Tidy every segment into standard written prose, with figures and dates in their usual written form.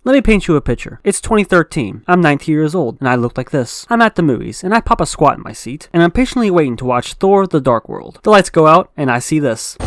Let me paint you a picture. It's 2013. I'm 19 years old, and I look like this. I'm at the movies, and I pop a squat in my seat, and I'm patiently waiting to watch Thor: The Dark World. The lights go out, and I see this.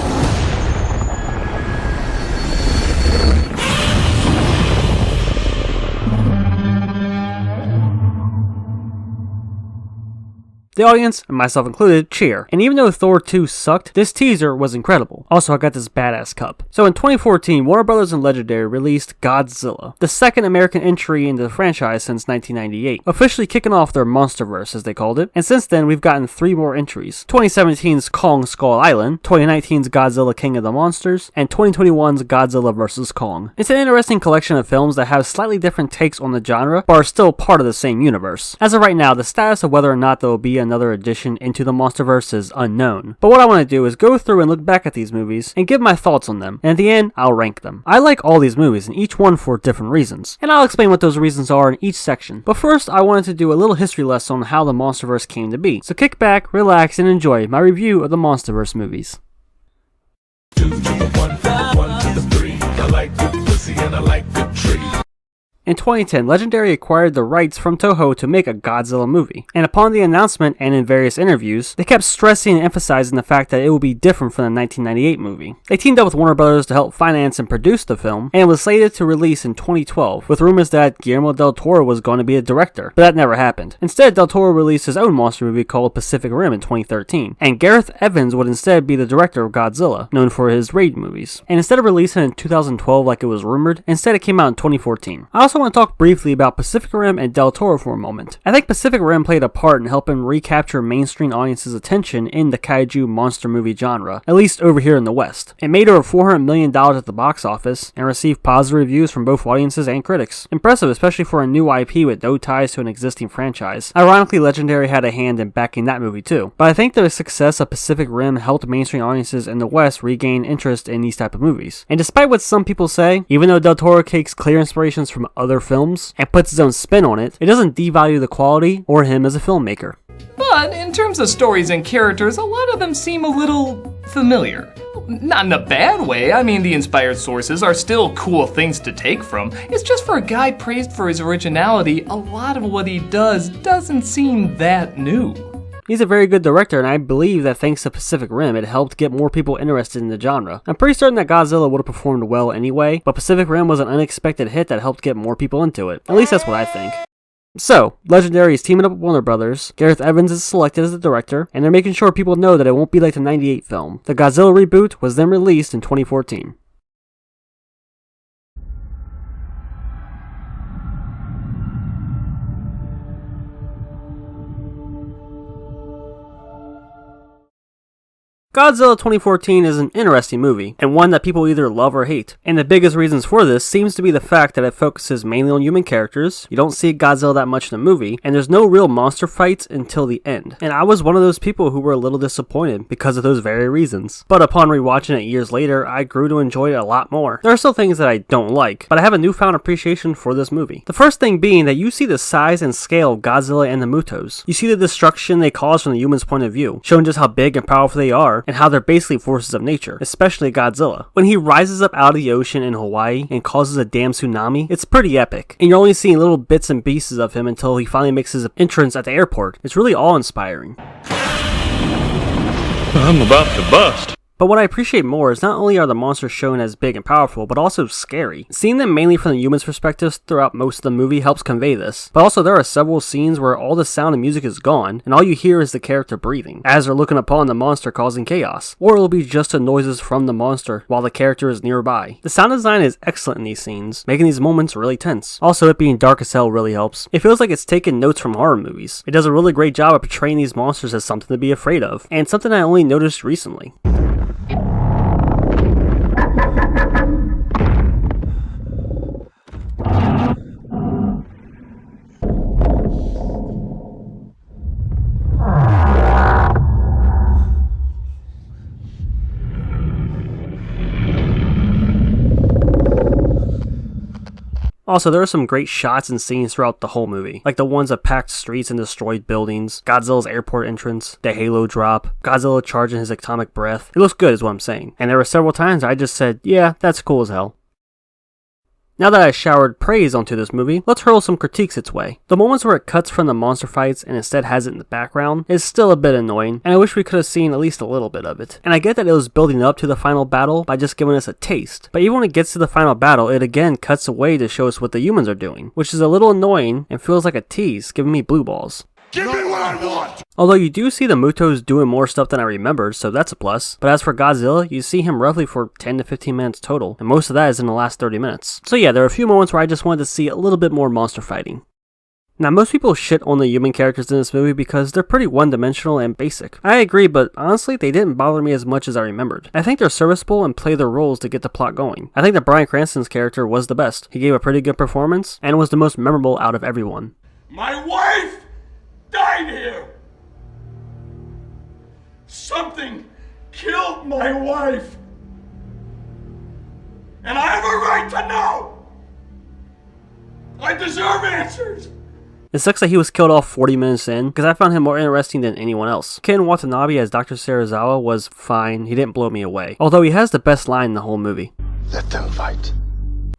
The audience, and myself included, cheer. And even though Thor 2 sucked, this teaser was incredible. Also, I got this badass cup. So in 2014, Warner Bros. And Legendary released Godzilla, the second American entry into the franchise since 1998, officially kicking off their MonsterVerse as they called it. And since then, we've gotten 3 more entries. 2017's Kong Skull Island, 2019's Godzilla King of the Monsters, and 2021's Godzilla vs. Kong. It's an interesting collection of films that have slightly different takes on the genre, but are still part of the same universe. As of right now, the status of whether or not there will be another addition into the MonsterVerse is unknown. But what I want to do is go through and look back at these movies and give my thoughts on them, and at the end, I'll rank them. I like all these movies, and each one for different reasons, and I'll explain what those reasons are in each section. But first, I wanted to do a little history lesson on how the MonsterVerse came to be. So kick back, relax, and enjoy my review of the MonsterVerse movies. 2 to the 1 to the 3. I like good pussy and I like good tree. In 2010, Legendary acquired the rights from Toho to make a Godzilla movie, and upon the announcement and in various interviews, they kept stressing and emphasizing the fact that it would be different from the 1998 movie. They teamed up with Warner Bros. To help finance and produce the film, and it was slated to release in 2012, with rumors that Guillermo del Toro was going to be a director, but that never happened. Instead, del Toro released his own monster movie called Pacific Rim in 2013, and Gareth Evans would instead be the director of Godzilla, known for his raid movies. And instead of releasing it in 2012 like it was rumored, instead it came out in 2014. I also want to talk briefly about Pacific Rim and Del Toro for a moment. I think Pacific Rim played a part in helping recapture mainstream audiences' attention in the kaiju monster movie genre, at least over here in the West. It made over $400 million at the box office and received positive reviews from both audiences and critics. Impressive, especially for a new IP with no ties to an existing franchise. Ironically, Legendary had a hand in backing that movie too. But I think the success of Pacific Rim helped mainstream audiences in the West regain interest in these type of movies. And despite what some people say, even though Del Toro takes clear inspirations from other films and puts his own spin on it, it doesn't devalue the quality or him as a filmmaker. But in terms of stories and characters, a lot of them seem a little familiar. Not in a bad way. I mean, the inspired sources are still cool things to take from. It's just for a guy praised for his originality, a lot of what he does doesn't seem that new. He's a very good director, and I believe that thanks to Pacific Rim, it helped get more people interested in the genre. I'm pretty certain that Godzilla would have performed well anyway, but Pacific Rim was an unexpected hit that helped get more people into it. At least that's what I think. So, Legendary is teaming up with Warner Bros. Gareth Evans is selected as the director, and they're making sure people know that it won't be like the 98 film. The Godzilla reboot was then released in 2014. Godzilla 2014 is an interesting movie, and one that people either love or hate. And the biggest reasons for this seems to be the fact that it focuses mainly on human characters, you don't see Godzilla that much in the movie, and there's no real monster fights until the end. And I was one of those people who were a little disappointed because of those very reasons. But upon rewatching it years later, I grew to enjoy it a lot more. There are still things that I don't like, but I have a newfound appreciation for this movie. The first thing being that you see the size and scale of Godzilla and the Mutos. You see the destruction they cause from the human's point of view, showing just how big and powerful they are, and how they're basically forces of nature, especially Godzilla. When he rises up out of the ocean in Hawaii and causes a damn tsunami, it's pretty epic, and you're only seeing little bits and pieces of him until he finally makes his entrance at the airport. It's really awe-inspiring. I'm about to bust. But what I appreciate more is not only are the monsters shown as big and powerful, but also scary. Seeing them mainly from the human's perspectives throughout most of the movie helps convey this. But also there are several scenes where all the sound and music is gone, and all you hear is the character breathing, as they're looking upon the monster causing chaos. Or it'll be just the noises from the monster while the character is nearby. The sound design is excellent in these scenes, making these moments really tense. Also, it being dark as hell really helps. It feels like it's taking notes from horror movies. It does a really great job of portraying these monsters as something to be afraid of, and something I only noticed recently. Also, there are some great shots and scenes throughout the whole movie, like the ones of packed streets and destroyed buildings, Godzilla's airport entrance, the halo drop, Godzilla charging his atomic breath. It looks good is what I'm saying. And there were several times I just said, yeah, that's cool as hell. Now that I showered praise onto this movie, let's hurl some critiques its way. The moments where it cuts from the monster fights and instead has it in the background is still a bit annoying, and I wish we could have seen at least a little bit of it. And I get that it was building up to the final battle by just giving us a taste, but even when it gets to the final battle, it again cuts away to show us what the humans are doing, which is a little annoying and feels like a tease, giving me blue balls. Give me what I want! Although you do see the Mutos doing more stuff than I remembered, so that's a plus. But as for Godzilla, you see him roughly for 10 to 15 minutes total, and most of that is in the last 30 minutes. So yeah, there are a few moments where I just wanted to see a little bit more monster fighting. Now, most people shit on the human characters in this movie because they're pretty one-dimensional and basic. I agree, but honestly, they didn't bother me as much as I remembered. I think they're serviceable and play their roles to get the plot going. I think that Bryan Cranston's character was the best. He gave a pretty good performance, and was the most memorable out of everyone. My wife died here! Something killed my wife! And I have a right to know! I deserve answers! It sucks that he was killed off 40 minutes in, because I found him more interesting than anyone else. Ken Watanabe as Dr. Serizawa was fine, he didn't blow me away. Although he has the best line in the whole movie. Let them fight.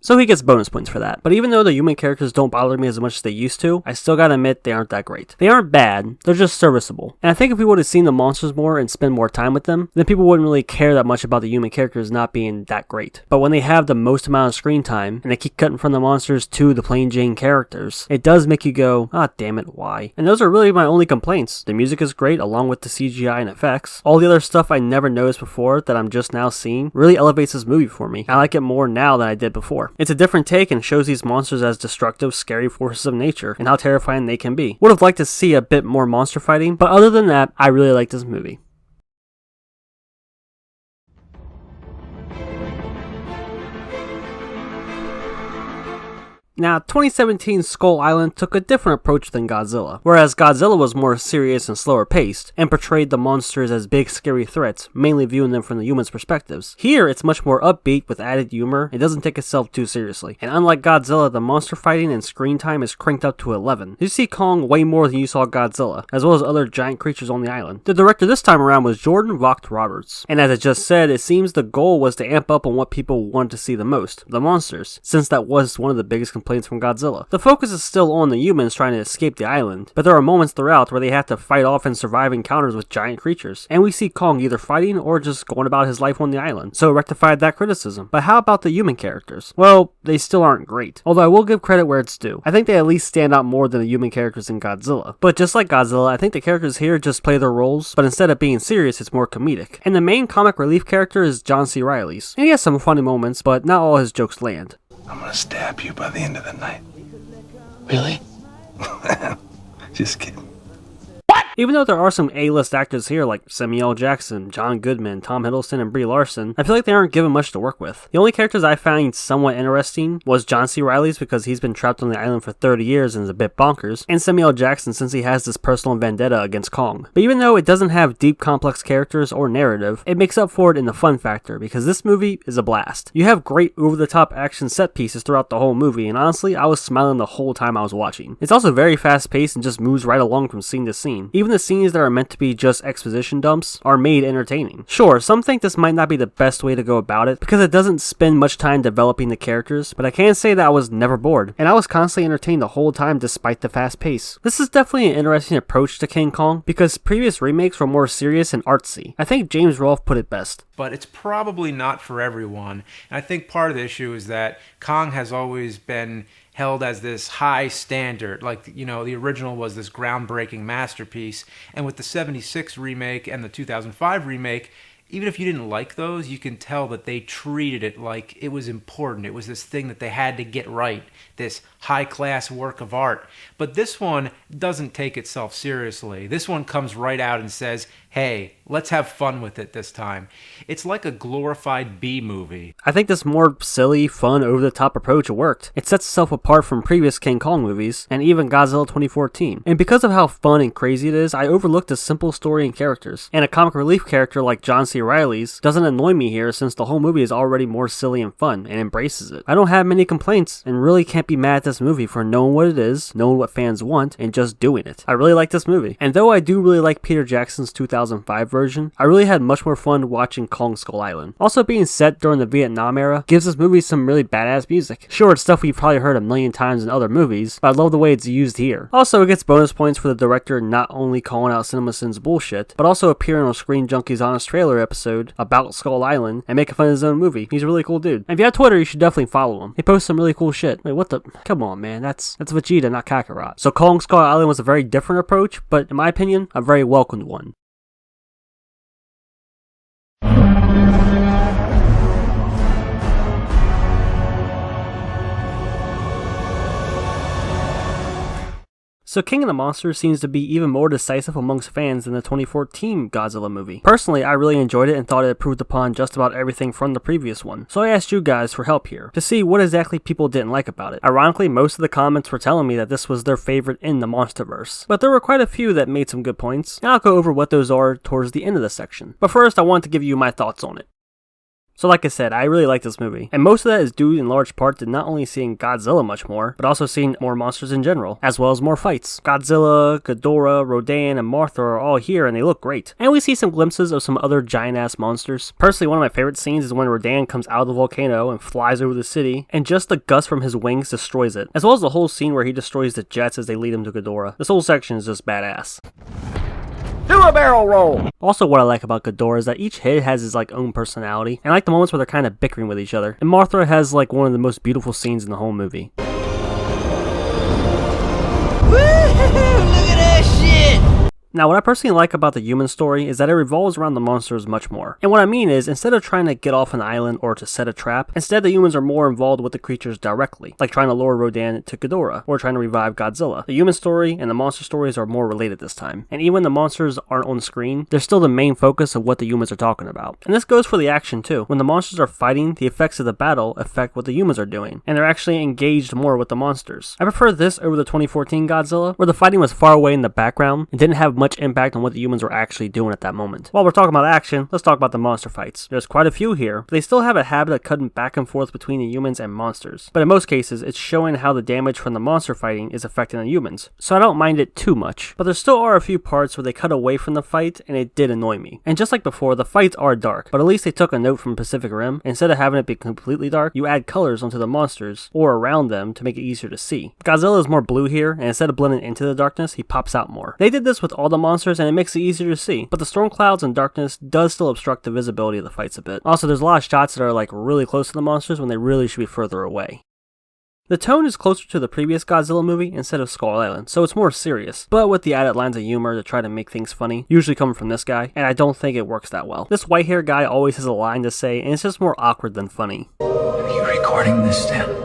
So he gets bonus points for that. But even though the human characters don't bother me as much as they used to, I still gotta admit they aren't that great. They aren't bad, they're just serviceable. And I think if we would have seen the monsters more and spend more time with them, then people wouldn't really care that much about the human characters not being that great. But when they have the most amount of screen time, and they keep cutting from the monsters to the plain Jane characters, it does make you go, ah damn it, why? And those are really my only complaints. The music is great along with the CGI and effects. All the other stuff I never noticed before that I'm just now seeing really elevates this movie for me. I like it more now than I did before. It's a different take and shows these monsters as destructive, scary forces of nature and how terrifying they can be. Would have liked to see a bit more monster fighting, but other than that, I really like this movie. Now, 2017's Skull Island took a different approach than Godzilla. Whereas Godzilla was more serious and slower paced, and portrayed the monsters as big scary threats, mainly viewing them from the humans' perspectives. Here, it's much more upbeat with added humor, and doesn't take itself too seriously. And unlike Godzilla, the monster fighting and screen time is cranked up to 11. You see Kong way more than you saw Godzilla, as well as other giant creatures on the island. The director this time around was Jordan Vogt Roberts. And as I just said, it seems the goal was to amp up on what people wanted to see the most, the monsters, since that was one of the biggest complaints from Godzilla. The focus is still on the humans trying to escape the island, but there are moments throughout where they have to fight off and survive encounters with giant creatures, and we see Kong either fighting or just going about his life on the island, so it rectified that criticism. But how about the human characters? Well, they still aren't great, although I will give credit where it's due. I think they at least stand out more than the human characters in Godzilla. But just like Godzilla, I think the characters here just play their roles, but instead of being serious, it's more comedic. And the main comic relief character is John C. Reilly's, and he has some funny moments, but not all his jokes land. I'm gonna stab you by the end of the night. Really? Just kidding. Even though there are some A-list actors here like Samuel L. Jackson, John Goodman, Tom Hiddleston, and Brie Larson, I feel like they aren't given much to work with. The only characters I found somewhat interesting was John C. Reilly's because he's been trapped on the island for 30 years and is a bit bonkers, and Samuel L. Jackson since he has this personal vendetta against Kong. But even though it doesn't have deep complex characters or narrative, it makes up for it in the fun factor because this movie is a blast. You have great over-the-top action set pieces throughout the whole movie, and honestly, I was smiling the whole time I was watching. It's also very fast-paced and just moves right along from scene to scene. Even the scenes that are meant to be just exposition dumps are made entertaining. Sure, some think this might not be the best way to go about it because it doesn't spend much time developing the characters, but I can say that I was never bored, and I was constantly entertained the whole time despite the fast pace. This is definitely an interesting approach to King Kong because previous remakes were more serious and artsy. I think James Rolfe put it best. But it's probably not for everyone. And I think part of the issue is that Kong has always been held as this high standard. Like, you know, the original was this groundbreaking masterpiece. And with the 76 remake and the 2005 remake, even if you didn't like those, you can tell that they treated it like it was important. It was this thing that they had to get right, this high-class work of art. But this one doesn't take itself seriously. This one comes right out and says, hey, let's have fun with it this time. It's like a glorified B-movie. I think this more silly, fun, over-the-top approach worked. It sets itself apart from previous King Kong movies, and even Godzilla 2014. And because of how fun and crazy it is, I overlooked a simple story and characters. And a comic relief character like John C. Reilly's doesn't annoy me here since the whole movie is already more silly and fun, and embraces it. I don't have many complaints, and really can't be mad at this movie for knowing what it is, knowing what fans want, and just doing it. I really like this movie. And though I do really like Peter Jackson's 2000 2005 version, I really had much more fun watching Kong Skull Island. Also, being set during the Vietnam era gives this movie some really badass music. Sure, it's stuff we've probably heard a million times in other movies, but I love the way it's used here. Also, it gets bonus points for the director not only calling out CinemaSins bullshit, but also appearing on Screen Junkie's Honest Trailer episode about Skull Island and making fun of his own movie. He's a really cool dude. And if you have Twitter, you should definitely follow him. He posts some really cool shit. Wait, what the? Come on, man. That's Vegeta, not Kakarot. So Kong Skull Island was a very different approach, but in my opinion, a very welcomed one. So King of the Monsters seems to be even more decisive amongst fans than the 2014 Godzilla movie. Personally, I really enjoyed it and thought it improved upon just about everything from the previous one. So I asked you guys for help here, to see what exactly people didn't like about it. Ironically, most of the comments were telling me that this was their favorite in the MonsterVerse. But there were quite a few that made some good points, and I'll go over what those are towards the end of the section. But first, I want to give you my thoughts on it. So like I said, I really like this movie, and most of that is due in large part to not only seeing Godzilla much more, but also seeing more monsters in general, as well as more fights. Godzilla, Ghidorah, Rodan, and Mothra are all here and they look great. And we see some glimpses of some other giant-ass monsters. Personally, one of my favorite scenes is when Rodan comes out of the volcano and flies over the city, and just the gust from his wings destroys it, as well as the whole scene where he destroys the jets as they lead him to Ghidorah. This whole section is just badass. Do a barrel roll! Also, what I like about Ghidorah is that each hit has his own personality, and I like the moments where they're kind of bickering with each other. And Mothra has one of the most beautiful scenes in the whole movie. Now, what I personally like about the human story is that it revolves around the monsters much more. And what I mean is, instead of trying to get off an island or to set a trap, instead the humans are more involved with the creatures directly, like trying to lure Rodan to Ghidorah, or trying to revive Godzilla. The human story and the monster stories are more related this time. And even when the monsters aren't on screen, they're still the main focus of what the humans are talking about. And this goes for the action too. When the monsters are fighting, the effects of the battle affect what the humans are doing, and they're actually engaged more with the monsters. I prefer this over the 2014 Godzilla, where the fighting was far away in the background and didn't have much impact on what the humans were actually doing at that moment. While we're talking about action, let's talk about the monster fights. There's quite a few here, but they still have a habit of cutting back and forth between the humans and monsters. But in most cases, it's showing how the damage from the monster fighting is affecting the humans, so I don't mind it too much. But there still are a few parts where they cut away from the fight, and it did annoy me. And just like before, the fights are dark, but at least they took a note from Pacific Rim. Instead of having it be completely dark, you add colors onto the monsters, or around them, to make it easier to see. Godzilla is more blue here, and instead of blending into the darkness, he pops out more. They did this with all the monsters, and it makes it easier to see, but the storm clouds and darkness does still obstruct the visibility of the fights a bit. Also, there's a lot of shots that are really close to the monsters when they really should be further away. The tone is closer to the previous Godzilla movie instead of Skull Island, so it's more serious, but with the added lines of humor to try to make things funny, usually coming from this guy, and I don't think it works that well. This white hair guy always has a line to say, and it's just more awkward than funny. Are you recording this still?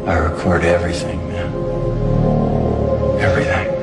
I record everything, man. Everything.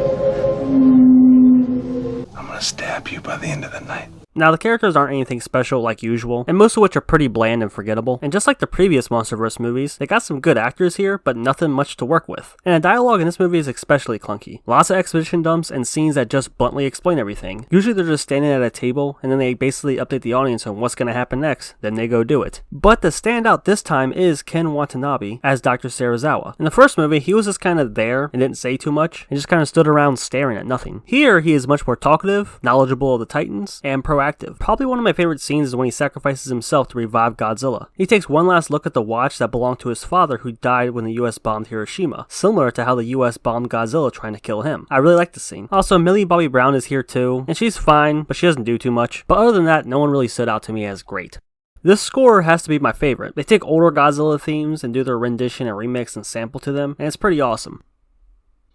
I'm gonna stab you by the end of the night. Now, the characters aren't anything special like usual, and most of which are pretty bland and forgettable, and just like the previous MonsterVerse movies, they got some good actors here, but nothing much to work with. And the dialogue in this movie is especially clunky. Lots of exposition dumps and scenes that just bluntly explain everything. Usually they're just standing at a table, and then they basically update the audience on what's going to happen next, then they go do it. But the standout this time is Ken Watanabe as Dr. Serizawa. In the first movie, he was just kind of there and didn't say too much, and just kind of stood around staring at nothing. Here, he is much more talkative, knowledgeable of the Titans, and proactive. Probably one of my favorite scenes is when he sacrifices himself to revive Godzilla. He takes one last look at the watch that belonged to his father who died when the US bombed Hiroshima, similar to how the US bombed Godzilla trying to kill him. I really like the scene. Also, Millie Bobby Brown is here too, and she's fine, but she doesn't do too much. But other than that, no one really stood out to me as great. This score has to be my favorite. They take older Godzilla themes and do their rendition and remix and sample to them, and it's pretty awesome.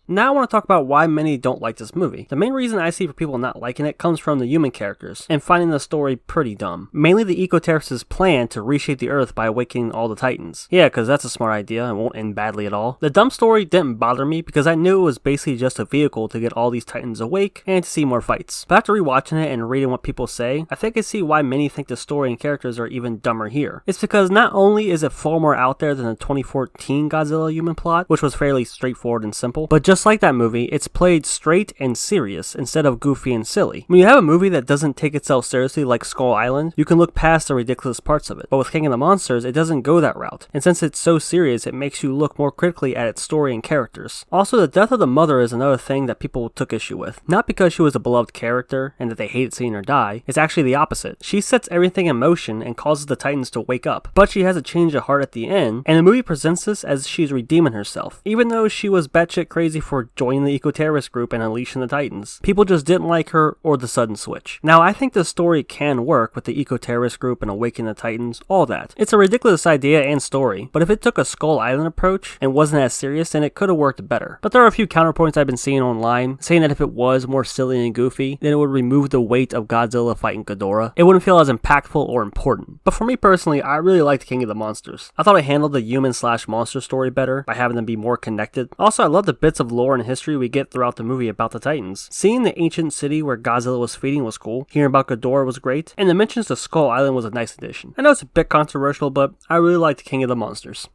Now I want to talk about why many don't like this movie. The main reason I see for people not liking it comes from the human characters, and finding the story pretty dumb. Mainly the Eco-Terrorists' plan to reshape the Earth by awakening all the Titans. Yeah, because that's a smart idea and won't end badly at all. The dumb story didn't bother me because I knew it was basically just a vehicle to get all these Titans awake and to see more fights. But after rewatching it and reading what people say, I think I see why many think the story and characters are even dumber here. It's because not only is it far more out there than the 2014 Godzilla human plot, which was fairly straightforward and simple, but just Just like that movie, it's played straight and serious instead of goofy and silly. When you have a movie that doesn't take itself seriously like Skull Island, you can look past the ridiculous parts of it. But with King of the Monsters, it doesn't go that route. And since it's so serious, it makes you look more critically at its story and characters. Also, the death of the mother is another thing that people took issue with. Not because she was a beloved character and that they hated seeing her die, it's actually the opposite. She sets everything in motion and causes the Titans to wake up. But she has a change of heart at the end, and the movie presents this as she's redeeming herself. Even though she was batshit crazy for joining the eco-terrorist group and unleashing the Titans, people just didn't like her or the sudden switch. Now, I think the story can work with the eco-terrorist group and awakening the Titans, all that. It's a ridiculous idea and story, but if it took a Skull Island approach and wasn't as serious, then it could have worked better. But there are a few counterpoints I've been seeing online, saying that if it was more silly and goofy, then it would remove the weight of Godzilla fighting Ghidorah. It wouldn't feel as impactful or important. But for me personally, I really liked King of the Monsters. I thought it handled the human/monster story better by having them be more connected. Also, I love the bits of lore and history we get throughout the movie about the Titans. Seeing the ancient city where Godzilla was feeding was cool, hearing about Ghidorah was great, and the mentions to Skull Island was a nice addition. I know it's a bit controversial, but I really liked King of the Monsters.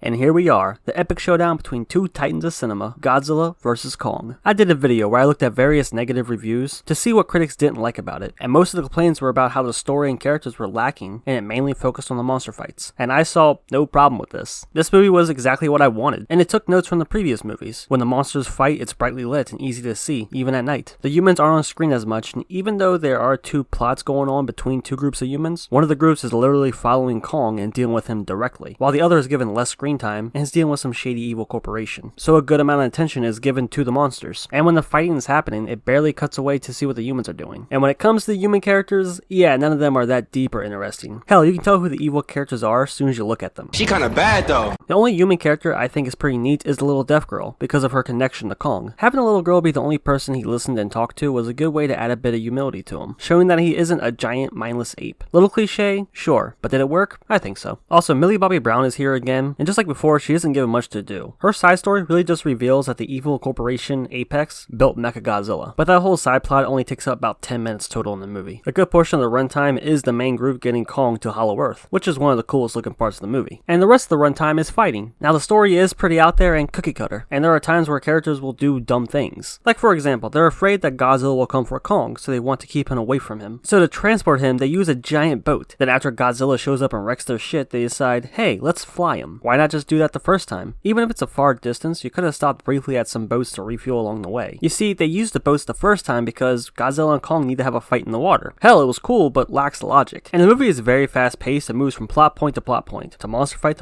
And here we are, the epic showdown between two titans of cinema, Godzilla vs. Kong. I did a video where I looked at various negative reviews to see what critics didn't like about it, and most of the complaints were about how the story and characters were lacking, and it mainly focused on the monster fights. And I saw no problem with this. This movie was exactly what I wanted, and it took notes from the previous movies. When the monsters fight, it's brightly lit and easy to see, even at night. The humans aren't on screen as much, and even though there are two plots going on between two groups of humans, one of the groups is literally following Kong and dealing with him directly, while the other is given less screen time and is dealing with some shady evil corporation. So a good amount of attention is given to the monsters. And when the fighting is happening, it barely cuts away to see what the humans are doing. And when it comes to the human characters, yeah, none of them are that deep or interesting. Hell, you can tell who the evil characters are as soon as you look at them. She kinda bad though. The only human character I think is pretty neat is the little deaf girl, because of her connection to Kong. Having the little girl be the only person he listened and talked to was a good way to add a bit of humility to him, showing that he isn't a giant mindless ape. Little cliche, sure, but did it work? I think so. Also, Millie Bobby Brown is here again, and just like before, she isn't given much to do. Her side story really just reveals that the evil corporation Apex built Mechagodzilla, but that whole side plot only takes up about 10 minutes total in the movie. A good portion of the runtime is the main group getting Kong to Hollow Earth, which is one of the coolest looking parts of the movie. And the rest of the runtime is fighting. Now the story is pretty out there and cookie cutter, and there are times where characters will do dumb things. Like for example, they're afraid that Godzilla will come for Kong, so they want to keep him away from him. So to transport him, they use a giant boat. Then after Godzilla shows up and wrecks their shit, they decide, hey, let's fly him. Why not just do that the first time? Even if it's a far distance, you could have stopped briefly at some boats to refuel along the way. You see, they used the boats the first time because Godzilla and Kong need to have a fight in the water. Hell, it was cool, but lacks logic. And the movie is very fast paced and moves from plot point to plot point, to monster fight,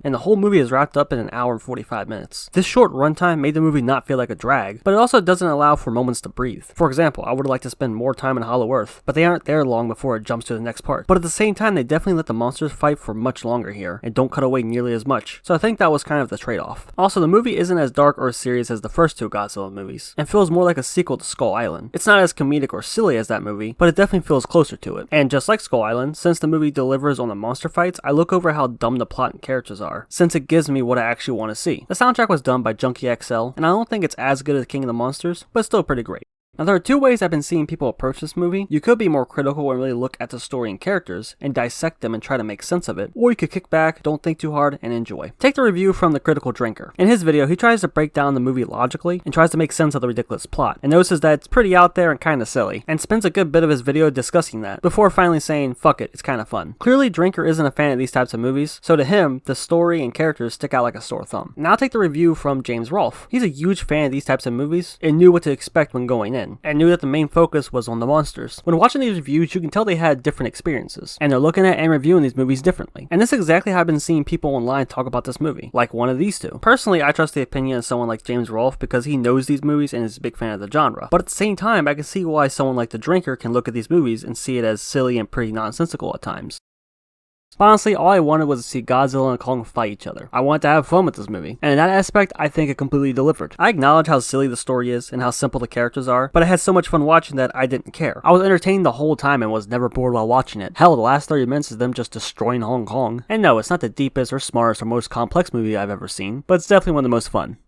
and the whole movie is wrapped up in an hour and 45 minutes. This short runtime made the movie not feel like a drag, but it also doesn't allow for moments to breathe. For example, I would like to spend more time in Hollow Earth, but they aren't there long before it jumps to the next part. But at the same time, they definitely let the monsters fight for much longer here, and don't cut away nearly as much, so I think that was kind of the trade-off. Also, the movie isn't as dark or serious as the first two Godzilla movies, and feels more like a sequel to Skull Island. It's not as comedic or silly as that movie, but it definitely feels closer to it. And just like Skull Island, since the movie delivers on the monster fights, I look over how dumb the plot and characters are, since it gives me what I actually want to see. The soundtrack was done by Junkie XL, and I don't think it's as good as King of the Monsters, but still pretty great. Now there are two ways I've been seeing people approach this movie. You could be more critical and really look at the story and characters and dissect them and try to make sense of it, or you could kick back, don't think too hard, and enjoy. Take the review from The Critical Drinker. In his video, he tries to break down the movie logically and tries to make sense of the ridiculous plot, and notices that it's pretty out there and kinda silly, and spends a good bit of his video discussing that, before finally saying, fuck it, it's kinda fun. Clearly, Drinker isn't a fan of these types of movies, so to him, the story and characters stick out like a sore thumb. Now take the review from James Rolfe. He's a huge fan of these types of movies, and knew what to expect when going in, and knew that the main focus was on the monsters. When watching these reviews, you can tell they had different experiences, and they're looking at and reviewing these movies differently. And this is exactly how I've been seeing people online talk about this movie, like one of these two. Personally, I trust the opinion of someone like James Rolfe because he knows these movies and is a big fan of the genre. But at the same time, I can see why someone like The Drinker can look at these movies and see it as silly and pretty nonsensical at times. Honestly, all I wanted was to see Godzilla and Kong fight each other. I wanted to have fun with this movie, and in that aspect, I think it completely delivered. I acknowledge how silly the story is and how simple the characters are, but I had so much fun watching that I didn't care. I was entertained the whole time and was never bored while watching it. Hell, the last 30 minutes is them just destroying Hong Kong. And no, it's not the deepest or smartest or most complex movie I've ever seen, but it's definitely one of the most fun.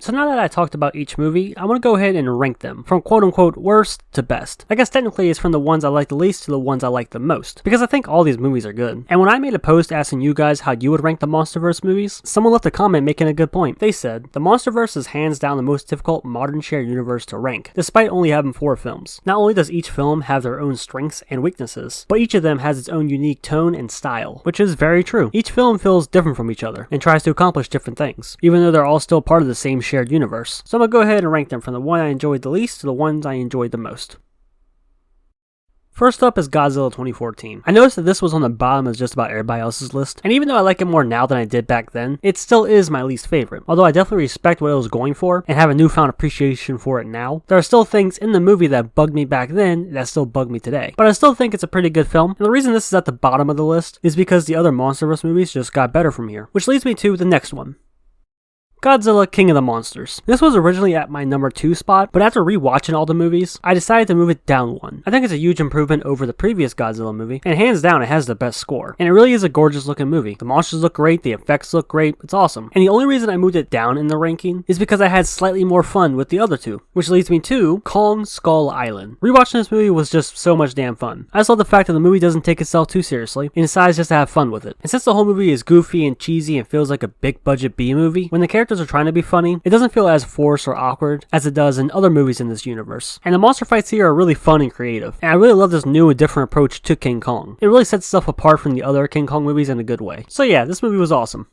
So now that I talked about each movie, I want to go ahead and rank them from quote unquote worst to best. I guess technically it's from the ones I like the least to the ones I like the most, because I think all these movies are good. And when I made a post asking you guys how you would rank the MonsterVerse movies, someone left a comment making a good point. They said, the MonsterVerse is hands down the most difficult modern shared universe to rank, despite only having 4 films. Not only does each film have their own strengths and weaknesses, but each of them has its own unique tone and style, which is very true. Each film feels different from each other, and tries to accomplish different things, even though they're all still part of the same shared universe. So I'm gonna go ahead and rank them from the one I enjoyed the least to the ones I enjoyed the most. First up is Godzilla 2014. I noticed that this was on the bottom of just about everybody else's list, and even though I like it more now than I did back then, it still is my least favorite. Although I definitely respect what it was going for, and have a newfound appreciation for it now, there are still things in the movie that bugged me back then that still bug me today. But I still think it's a pretty good film, and the reason this is at the bottom of the list is because the other MonsterVerse movies just got better from here. Which leads me to the next one. Godzilla King of the Monsters. This was originally at my number 2 spot, but after rewatching all the movies, I decided to move it down one. I think it's a huge improvement over the previous Godzilla movie, and hands down it has the best score. And it really is a gorgeous looking movie. The monsters look great, the effects look great, it's awesome. And the only reason I moved it down in the ranking is because I had slightly more fun with the other two, which leads me to Kong Skull Island. Rewatching this movie was just so much damn fun. I just love the fact that the movie doesn't take itself too seriously, and decides just to have fun with it. And since the whole movie is goofy and cheesy and feels like a big budget B movie, when the characters are trying to be funny, it doesn't feel as forced or awkward as it does in other movies in this universe. And the monster fights here are really fun and creative. And I really love this new and different approach to King Kong. It really sets itself apart from the other King Kong movies in a good way. So yeah, this movie was awesome.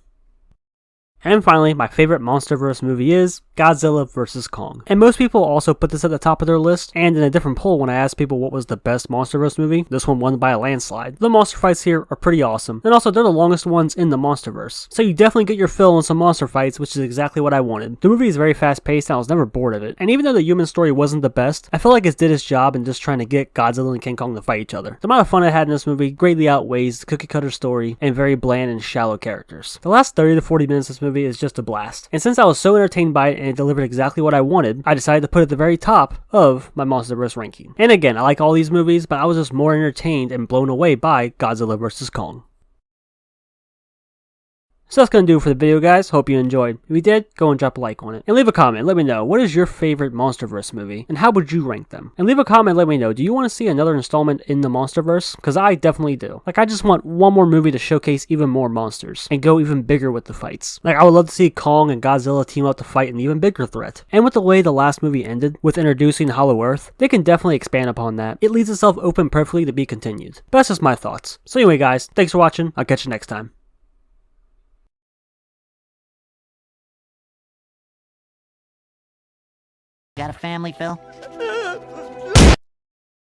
And finally, my favorite MonsterVerse movie is Godzilla vs. Kong. And most people also put this at the top of their list, and in a different poll when I asked people what was the best MonsterVerse movie, this one won by a landslide. The monster fights here are pretty awesome, and also they're the longest ones in the MonsterVerse. So you definitely get your fill on some monster fights, which is exactly what I wanted. The movie is very fast paced and I was never bored of it, and even though the human story wasn't the best, I felt like it did its job in just trying to get Godzilla and King Kong to fight each other. The amount of fun I had in this movie greatly outweighs the cookie cutter story and very bland and shallow characters. The last 30 to 40 minutes of this movie is just a blast. And since I was so entertained by it and it delivered exactly what I wanted, I decided to put it at the very top of my MonsterVerse ranking. And again, I like all these movies, but I was just more entertained and blown away by Godzilla vs. Kong. So that's going to do it for the video, guys. Hope you enjoyed. If you did, go and drop a like on it. And leave a comment. Let me know, what is your favorite MonsterVerse movie? And how would you rank them? And leave a comment, let me know, do you want to see another installment in the MonsterVerse? Because I definitely do. Like, I just want one more movie to showcase even more monsters. And go even bigger with the fights. Like, I would love to see Kong and Godzilla team up to fight an even bigger threat. And with the way the last movie ended, with introducing Hollow Earth, they can definitely expand upon that. It leaves itself open perfectly to be continued. But that's just my thoughts. So anyway, guys, thanks for watching. I'll catch you next time. Got a family, Phil?